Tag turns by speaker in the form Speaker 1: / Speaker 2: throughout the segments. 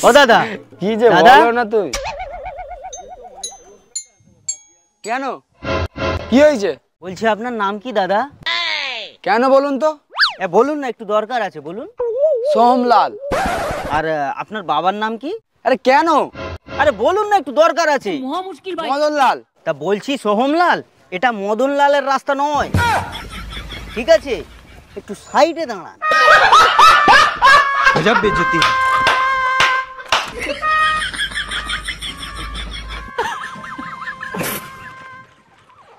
Speaker 1: ও দাদা
Speaker 2: কি যে বলো না তুই কেন কি হয়েছে
Speaker 1: বলছি আপনার নাম কি দাদা
Speaker 2: কেন বলুন তো
Speaker 1: বলুন না একটু দরকার আছে বলুন
Speaker 2: সোমলাল
Speaker 1: আর আপনার বাবার নাম কি
Speaker 2: আরে কেন
Speaker 1: আরে বলুন না একটু দরকার আছে
Speaker 3: মহা মুশকিল ভাই
Speaker 2: মদনলাল
Speaker 1: তা বলছি সোহমলাল এটা মদনলালের রাস্তা নয় ঠিক আছে একটু সাইডে দাঁড়ান গজব বেইজ্জতি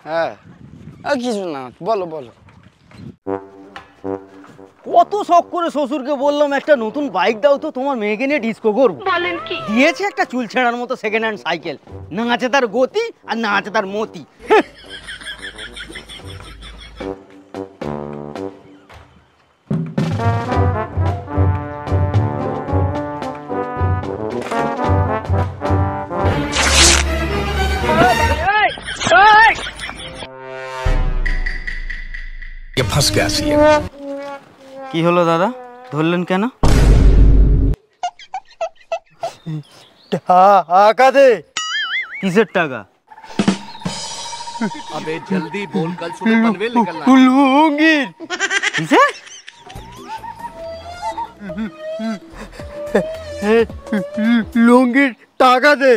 Speaker 2: হ্যাঁ আর কিছু না বলো বলো
Speaker 1: কত শখ করে শ্বশুরকে বললাম একটা নতুন বাইক দাও তো তোমার মেয়েকে নিয়ে ডিস্কো করবো
Speaker 3: বলেন কি
Speaker 1: দিয়েছে একটা চুল ছেঁড়ার মতো সেকেন্ড হ্যান্ড সাইকেল না আছে তার গতি আর না আছে তার মতি
Speaker 4: फंस गया सी
Speaker 1: কি হলো দাদা ধরলেন কেন
Speaker 2: টাকা দে
Speaker 1: কিসের টাকা
Speaker 4: अबे जल्दी बोल कल सुबह पनवेल निकलना
Speaker 2: লুঙ্গি
Speaker 1: কিসের
Speaker 2: লুঙ্গির টাকা দে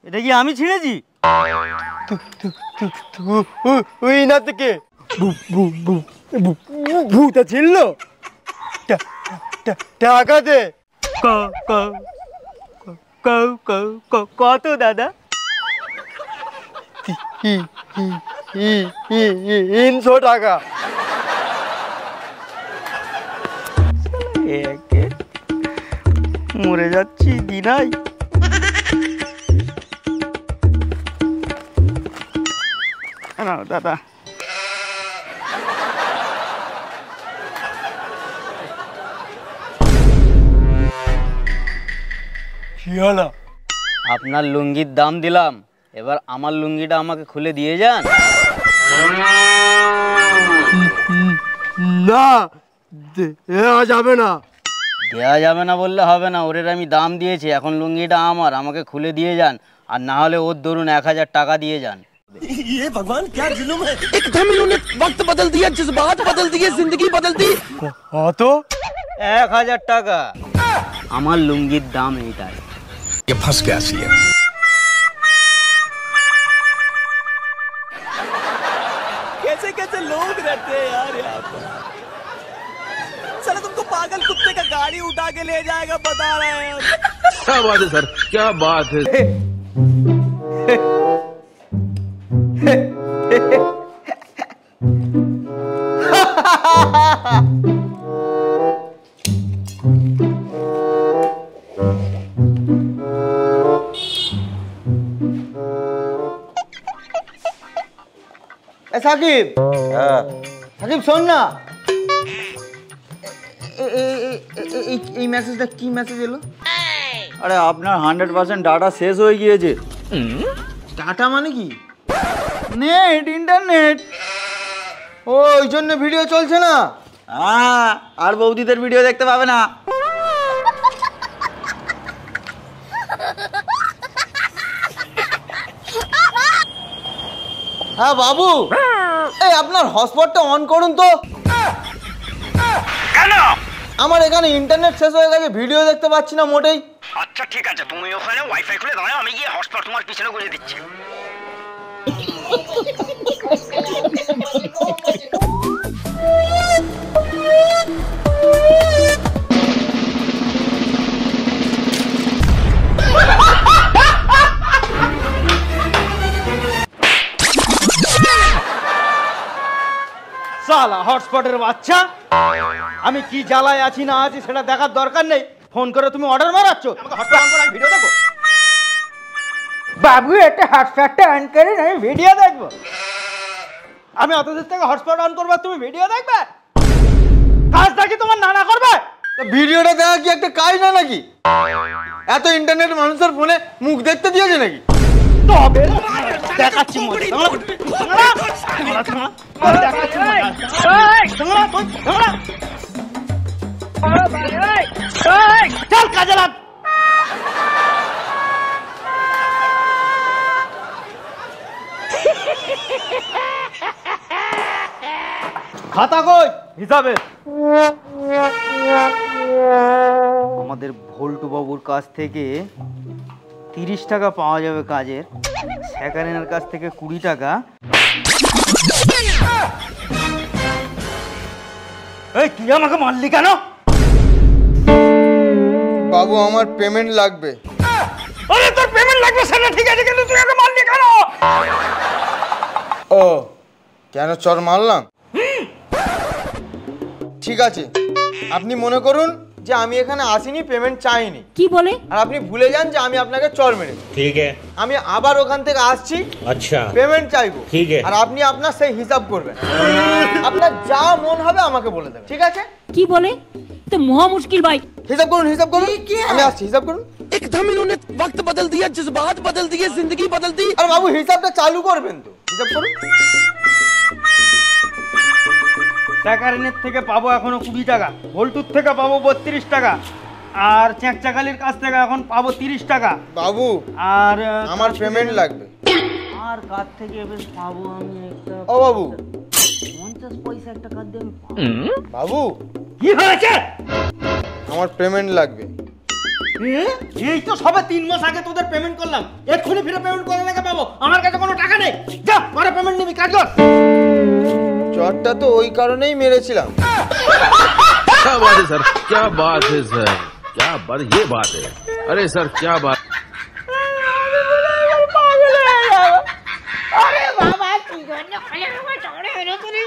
Speaker 1: এটা কি আমি ছিঁড়েছি
Speaker 2: ওই না থেকে ভূতা ছিল টাকা দে
Speaker 1: কত দাদা
Speaker 2: 300 টাকা
Speaker 1: মরে যাচ্ছি দিনাই না দাদা আপনার লুঙ্গির দাম দিলাম এবার আমার লুঙ্গিটা আমাকে খুলে দিয়ে যান
Speaker 2: না দেওয়া যাবে না
Speaker 1: দেওয়া যাবে না বললে হবে না ওরের আমি দাম দিয়েছি এখন লুঙ্গিটা আমার আমাকে খুলে দিয়ে যান আর না হলে ওর ধরুন 1000 টাকা দিয়ে যান
Speaker 4: ये भगवान क्या जुल्म है एकदम इन्होंने वक्त बदल दिया जज्बात बदल दिए जिंदगी बदल दी
Speaker 2: কত
Speaker 1: 1000 টাকা আমার লুঙ্গির দাম এইটাই
Speaker 4: ये फंस गया सी कैसे कैसे लोग रहते हैं यार यहाँ पर साला तुमको पागल कुत्ते का गाड़ी उठा के ले जाएगा बता रहे हैं क्या बात है सर क्या बात है
Speaker 1: সাকিব সাকিব শোন না এই মেসেজটা কি মেসেজ এলো
Speaker 5: আরে আপনার 100% ডাটা শেষ হয়ে গিয়েছে
Speaker 1: ডাটা মানে কি নেট ইন্টারনেট ওই জন্য ভিডিও চলছে না
Speaker 5: হ্যাঁ আর বৌদিদের ভিডিও দেখতে পাবে না
Speaker 1: হ্যাঁ বাবু এই আপনার হটস্পটটা অন করুন তো
Speaker 6: কেন
Speaker 1: আমার এখানে ইন্টারনেট শেষ হয়ে গেছে ভিডিও দেখতে পাচ্ছি না মোটেই
Speaker 6: আচ্ছা ঠিক আছে তুমি ওখানে ওয়াইফাই খুলে দাও আমি গিয়ে হটস্পট তোমার পিছনে গুঁজে দিচ্ছি
Speaker 1: সালা হটস্পটের বাচ্চা আমি কি জ্বালায় আছি না আছি সেটা দেখার দরকার নেই ফোন করে তুমি অর্ডার মারাচ্ছ আমাকে হটস্পট অন করে আমি ভিডিও দেখো বাবু একটা হটস্পটটা অন করে আমি ভিডিও দেখবো আমি অত দূর থেকে হটস্পট অন করবো, তুমি ভিডিও দেখবে? কাজটা কি তোমার নানা করবে?
Speaker 2: ভিডিওটা দেখা কি একটা কাজ না নাকি? এত ইন্টারনেট মানুষের ফোনে মুখ দেখতে দিয়েছে নাকি?
Speaker 1: তবে দেখাচ্ছি মজা। চল কাজে লাগ। খাতা কই হিসাবে? আমাদের ভল্টু বাবুর কাছ থেকে 30 টাকা পাওয়া যাবে কাজের, সেকারিনার কাছ থেকে 20 টাকা। এই তুই আমাকে মারলি কেন?
Speaker 2: বাবু আমার পেমেন্ট লাগবে।
Speaker 1: আরে তোর পেমেন্ট লাগবে সেটা ঠিক আছে, কিন্তু তুই আমাকে মারলি কেন?
Speaker 2: ও কেন চর মারলাম? ঠিক আছে, আপনি মনে করুন যে আমি এখানে আসিনি, পেমেন্ট চাইনি।
Speaker 3: কি বলে?
Speaker 2: আর আপনি ভুলে যান যে আমি আপনাকে চর মেরেছি।
Speaker 7: ठीक है।
Speaker 2: আমি আবার ওখান থেকে আসছি,
Speaker 7: अच्छा
Speaker 2: পেমেন্ট চাইবো।
Speaker 7: ঠিক আছে।
Speaker 2: আর আপনি আপনার সেই হিসাব করবেন, আপনার যা মন হবে আমাকে বলে দেবেন, ঠিক আছে?
Speaker 3: কি বলে? তো মহা মুশকিল ভাই।
Speaker 2: হিসাব করুন, হিসাব করুন। আমি আসছি, হিসাব করুন।
Speaker 4: एकदम इन्होंने वक्त बदल दिया, जज्बात बदल दिए, जिंदगी बदल दी।
Speaker 2: আর বাবু হিসাবটা চালু করবেন তো, হিসাব করুন।
Speaker 1: সেকারিনের থেকে পাবো এখনো 20 টাকা, ভল্টুর থেকে পাবো 32 টাকা, আর চেঁচাকালির কাছ থেকে এখন পাবো 30 টাকা।
Speaker 2: বাবু
Speaker 1: আর
Speaker 2: আমার পেমেন্ট লাগবে।
Speaker 1: আর কার থেকে এবার পাবো আমি একটা
Speaker 2: ও বাবু,
Speaker 1: 50 পয়সা একটা কাজ দিয়ে আমি পাবো।
Speaker 2: বাবু
Speaker 1: কি হয়েছে?
Speaker 2: আমার পেমেন্ট লাগবে।
Speaker 1: এই তো সবে 3 মাস আগে তোদের পেমেন্ট করলাম, এক্ষুনি ফিরে পেমেন্ট করে নাকি পাবো? আমার কাছে কোনো টাকা নেই, যা পরে পেমেন্ট নিবি, কাজ কর।
Speaker 2: চরটা তো ওই কারণেই মেরেছিলাম।
Speaker 8: क्या बात है सर, क्या बात है सर, क्या बात, ये बात है। अरे सर क्या बात।
Speaker 3: আরে বাবা কি জন্য খালি আমার চড়ে এলো তুই?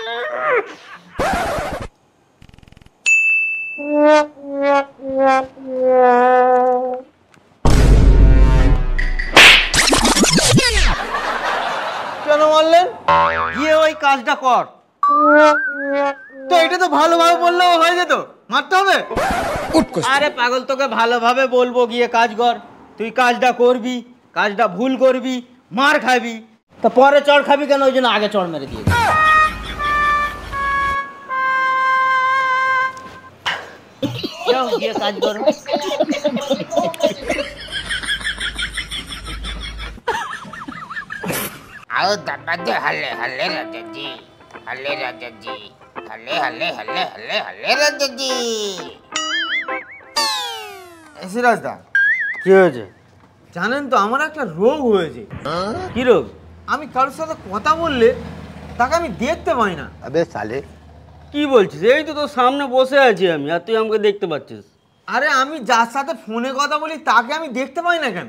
Speaker 2: কেন মারলেন?
Speaker 1: গিয়ে ওই কাজটা কর।
Speaker 2: তো এটা তো ভালোভাবে বললেও হয়ে যেত, মারতে হবে?
Speaker 1: আরে পাগল, তোকে ভালোভাবে বলবো গিয়ে কাজ কর, তুই কাজটা করবি, কাজটা ভুল করবি, মার খাবি, তা পরে চড় খাবি কেন? ওই জন্য আগে চড় মেরে দিয়ে যাও, গিয়ে কাজ করো।
Speaker 9: आओ दरवाजे हल्ले हल्ले राजा जी, हल्ले राजा जी, हल्ले हल्ले हल्ले हल्ले हल्ले राजा जी।
Speaker 2: সিরাজদা,
Speaker 1: কি হয়েছে?
Speaker 2: জানেন তো আমার একটা রোগ হয়েছে।
Speaker 1: কি রোগ?
Speaker 2: আমি কারোর সাথে কথা বললে তাকে আমি দেখতে পাই না।
Speaker 1: কি বলছিস? এই তো তোর সামনে বসে আছি আমি, আর তুই আমাকে দেখতে পাচ্ছিস?
Speaker 2: আরে আমি যার সাথে ফোনে কথা বলি তাকে আমি দেখতে পাই না কেন?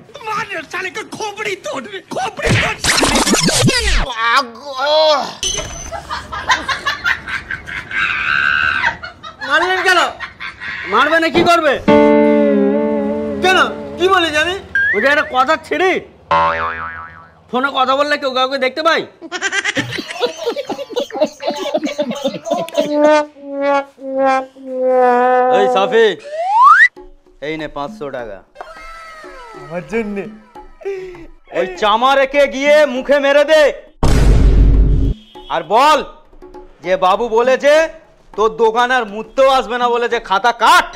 Speaker 2: মারলেন কেন?
Speaker 1: মারবে না কি করবে?
Speaker 2: কেন কি বলে জানি?
Speaker 1: ওই যে একটা কথা ছিড়ি, ফোনে কথা বললে কেউ কাউকে দেখতে পাই? এই সাফি, এই নে 500 টাকা
Speaker 2: আমার জন্য।
Speaker 1: ওই চামা রেখে গিয়ে মুখে মেরে দে, আর বল যে বাবু বলেছে তোর দোকান আর মুততেও আসবে না, বলেছে খাতা কাট।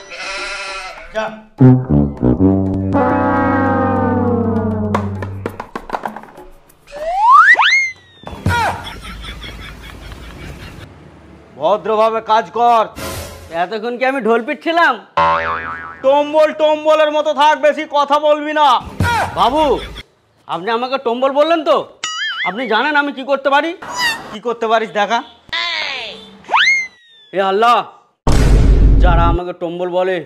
Speaker 1: যা। ভদ্রভাবে কাজ কর। এতক্ষণ কি আমি ঢোল পিটছিলাম? টম্বল টম্বলের মতো থাক, বেশি কথা বলবি না। বাবু, আপনি আমাকে টম্বল বললেন তো? আপনি জানেন আমি কি করতে পারি? কি করতে পারিস দেখা? এ আল্লাহ, যারা আমাকে টম্বল বলে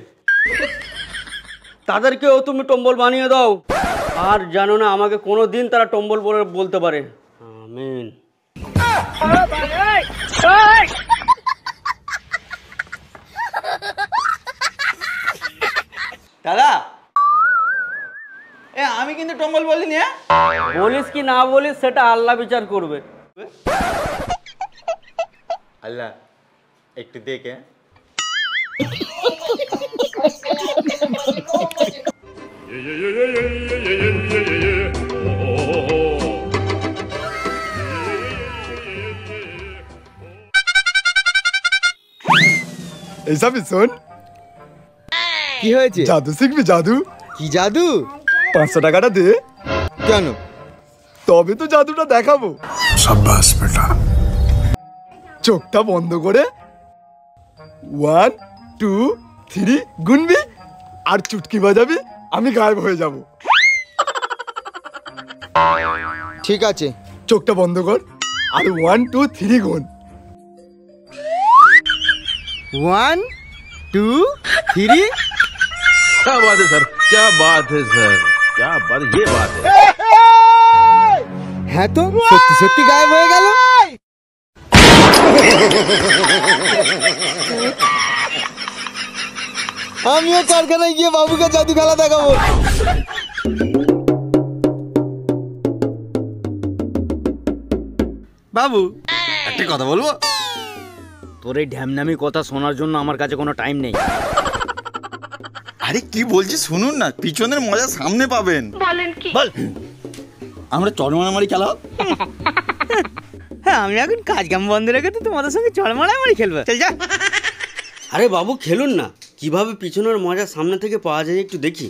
Speaker 1: তাদেরকেও তুমি টম্বল বানিয়ে দাও, আর জানো না আমাকে কোনো দিন তারা টম্বল বলে বলতে পারে। আমিন।
Speaker 2: দাদা, আমি কিন্তু টম্বল বলিনি।
Speaker 1: বলিস কি না বলিস সেটা আল্লাহ বিচার করবে।
Speaker 2: আল্লাহ একটু দেখে।
Speaker 7: এইসব শোন,
Speaker 2: কি হয়েছে?
Speaker 7: জাদু শিখবি? জাদু?
Speaker 2: কি জাদু?
Speaker 7: 500 টাকাটা দে।
Speaker 2: কেন?
Speaker 7: তবে তো জাদুটা দেখাবো। শাবাশ বেটা। চোখটা বন্ধ করে 1 2 3 গুনবি আর চুটকি বাজাবি, আমি গায়েব হয়ে যাব।
Speaker 2: ঠিক আছে,
Speaker 7: চোখটা বন্ধ কর আর 1 2 3 গুন।
Speaker 2: 1 2 3।
Speaker 8: क्या बात है सर, क्या बात है सर, क्या बात, ये बात है।
Speaker 2: হ্যাঁ তো সত্যি সত্যি গায়েব হয়ে গেল। আমিও কারখানায় গিয়ে বাবুকে জাদু খেলা দেখাবো।
Speaker 5: বাবু একটা কথা বলবো?
Speaker 1: তোর এই ঢ্যামনামি কথা শোনার জন্য আমার কাছে কোনো টাইম নেই।
Speaker 5: আরে কি বলছি শুনুন না, পিছনের মজা সামনে পাবেন।
Speaker 3: বলেন কি?
Speaker 1: বল।
Speaker 5: আমরা চড় মারামারি খেলা হোক।
Speaker 1: হ্যাঁ, আমি এখন কাজ কাম বন্ধ রেখে তো তোমাদের সঙ্গে চড় মারামারি খেলবো। চল যা। আরে বাবু খেলুন না, কিভাবে পিছনের মজা সামনে থেকে পাওয়া যায় একটু দেখি।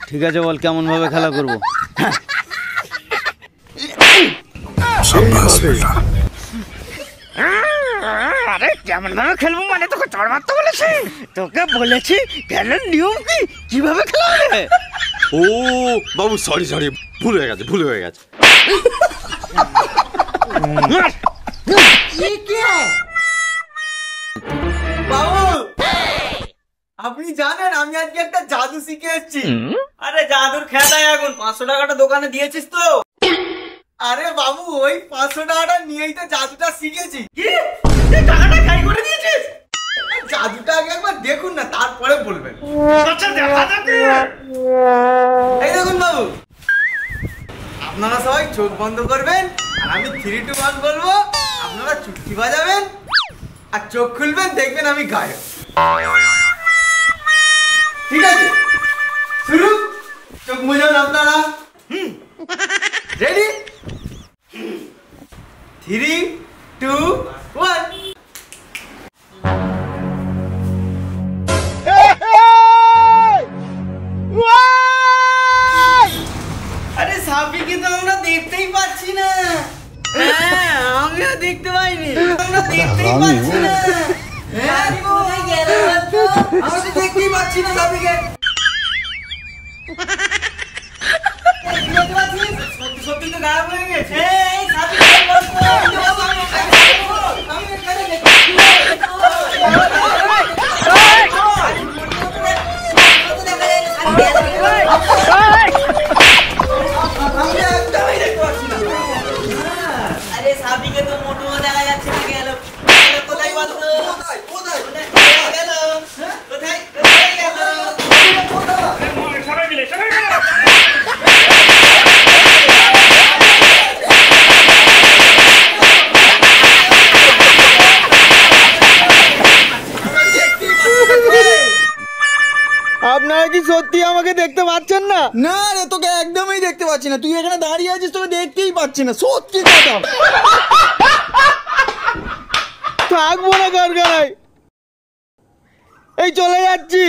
Speaker 5: ঠিক আছে, বল কেমন ভাবে খেলা করবো?
Speaker 1: আরে কেমন ভাবে খেলবো মানে তোকে চড় মারতে বলেছি? তোকে বলেছি খেলার নিয়ম কি, কিভাবে খেলা হবে।
Speaker 5: ও বাবু সরি সরি, ভুল হয়ে গেছে, ভুল হয়ে গেছে।
Speaker 2: বাবু আপনি জানেন আমি আজকে একটা জাদু শিখে এসেছি।
Speaker 1: আরে জাদুর খেতায় এখন 500 টাকাটা দোকানে দিয়েছিস তো?
Speaker 2: আরে বাবু ওই 500 টাকাটা নিয়েই তো জাদুটা শিখেছি।
Speaker 1: কি তুই টাকাটা খাই করে দিয়েছিস?
Speaker 2: জাদুটা আগে একবার দেখুন না, তারপরে বলবেন।
Speaker 1: আচ্ছা দেখা যাবে।
Speaker 2: এই দেখুন বাবু, আপনারা সবাই চোখ বন্ধ করবেন আর আমি 3 2 1 বলবো, আপনারা চুটকি বাজাবেন আর চোখ খুলবেন, দেখবেন আমি গায়ব। ঠিক আছে, শুরু। চোখ মুজুন আপনারা। রেডি? 3 2 1। আরে সাপিকে তো আমরা দেখতেই পাচ্ছি না।
Speaker 1: হ্যাঁ, আমিও দেখতে পাইনি।
Speaker 2: আমরা দেখতেই পাচ্ছি না। হ্যাঁ, কোথায় গেল বলতো? আমরা তো দেখতেই পাচ্ছি না সাপিকে। দেখতে পাচ্ছিস? সত্যি সত্যি তো গায়েব হয়ে গেছে। এই সাপিকে বলতো। আমি এখানে দেখতে আরে সাপিকে তো মোটু দেখা যাচ্ছে না, গেল কোথায় বলতো? কোথায় গেল? কোথায় গেল?
Speaker 3: সবাই মিলে
Speaker 2: আপনারা কি সত্যি আমাকে দেখতে পাচ্ছেন না? না রে, তোকে একদমই দেখতে পাচ্ছি না। তুই এখানে দাঁড়িয়ে আছিস, তোকে দেখতেই পাচ্ছি না। সত্যি কথা। থাকবো না কারখানায়, এই চলে যাচ্ছি।